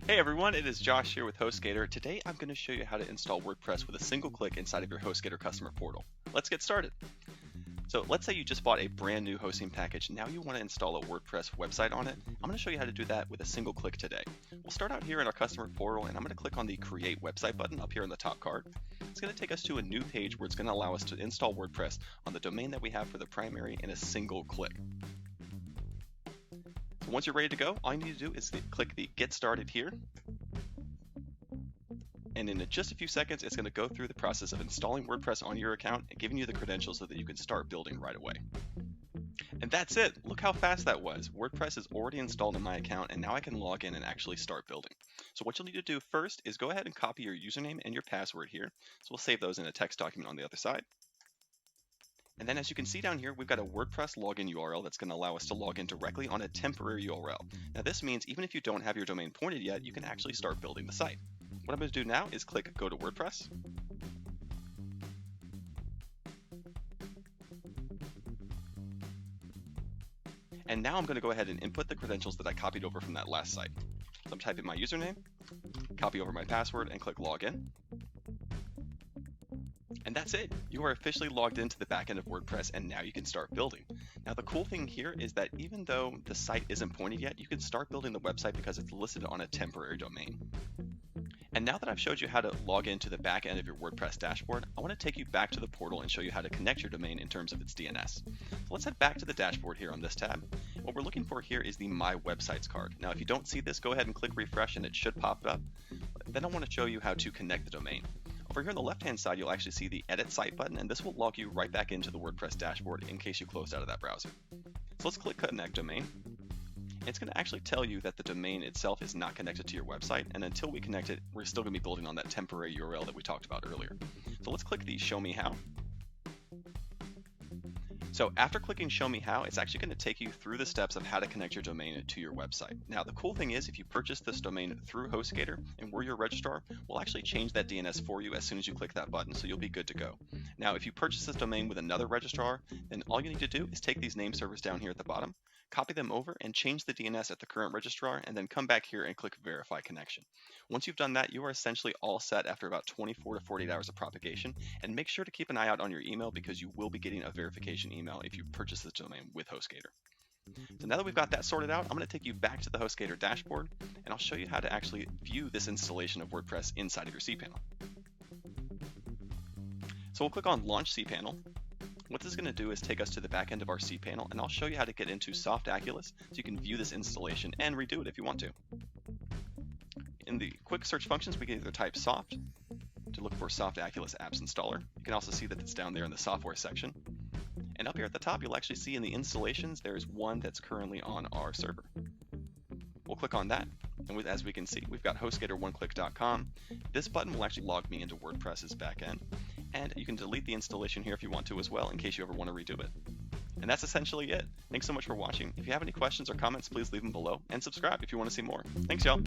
Hey everyone, it is Josh here with HostGator. Today I'm going to show you how to install WordPress with a single click inside of your HostGator customer portal. Let's get started. So let's say you just bought a brand new hosting package. Now you want to install a WordPress website on it. I'm going to show you how to do that with a single click today. We'll start out here in our customer portal, and I'm going to click on the Create Website button up here in the top card. It's going to take us to a new page where it's going to allow us to install WordPress on the domain that we have for the primary in a single click. So once you're ready to go, all you need to do is click the Get Started here. And in just a few seconds, it's going to go through the process of installing WordPress on your account and giving you the credentials so that you can start building right away. And that's it. Look how fast that was. WordPress is already installed in my account, and now I can log in and actually start building. So what you'll need to do first is go ahead and copy your username and your password here. So we'll save those in a text document on the other side. And then as you can see down here, we've got a WordPress login URL that's going to allow us to log in directly on a temporary URL. Now this means even if you don't have your domain pointed yet, you can actually start building the site. What I'm going to do now is click Go to WordPress. And now I'm going to go ahead and input the credentials that I copied over from that last site. So I'm typing my username, copy over my password, and click Login. And that's it. You are officially logged into the backend of WordPress, and now you can start building. Now the cool thing here is that even though the site isn't pointed yet, you can start building the website because it's listed on a temporary domain. And now that I've showed you how to log into the back end of your WordPress dashboard, I want to take you back to the portal and show you how to connect your domain in terms of its DNS. So let's head back to the dashboard here on this tab. What we're looking for here is the My Websites card. Now if you don't see this, go ahead and click refresh and it should pop up. Then I want to show you how to connect the domain. Over here on the left-hand side, you'll actually see the Edit Site button, and this will log you right back into the WordPress dashboard in case you closed out of that browser. So let's click Connect Domain. It's going to actually tell you that the domain itself is not connected to your website, and until we connect it, we're still going to be building on that temporary URL that we talked about earlier. So let's click the Show Me How. So after clicking Show Me How, it's actually going to take you through the steps of how to connect your domain to your website. Now the cool thing is if you purchase this domain through HostGator and we're your registrar, we'll actually change that DNS for you as soon as you click that button, so you'll be good to go. Now if you purchase this domain with another registrar, then all you need to do is take these name servers down here at the bottom, copy them over and change the DNS at the current registrar, and then come back here and click Verify Connection. Once you've done that, you are essentially all set after about 24 to 48 hours of propagation, and make sure to keep an eye out on your email because you will be getting a verification email if you purchase this domain with HostGator. So now that we've got that sorted out, I'm going to take you back to the HostGator dashboard, and I'll show you how to actually view this installation of WordPress inside of your cPanel. So we'll click on Launch cPanel. What this is going to do is take us to the back end of our cPanel, and I'll show you how to get into Soft Aculus so you can view this installation and redo it if you want to. In the quick search functions, we can either type soft to look for Soft Aculus Apps Installer. You can also see that it's down there in the software section. And up here at the top, you'll actually see in the installations, there's one that's currently on our server. We'll click on that, and as we can see, we've got HostGator1click.com. This button will actually log me into WordPress's backend, and you can delete the installation here if you want to as well, in case you ever want to redo it. And that's essentially it. Thanks so much for watching. If you have any questions or comments, please leave them below, and subscribe if you want to see more. Thanks, y'all.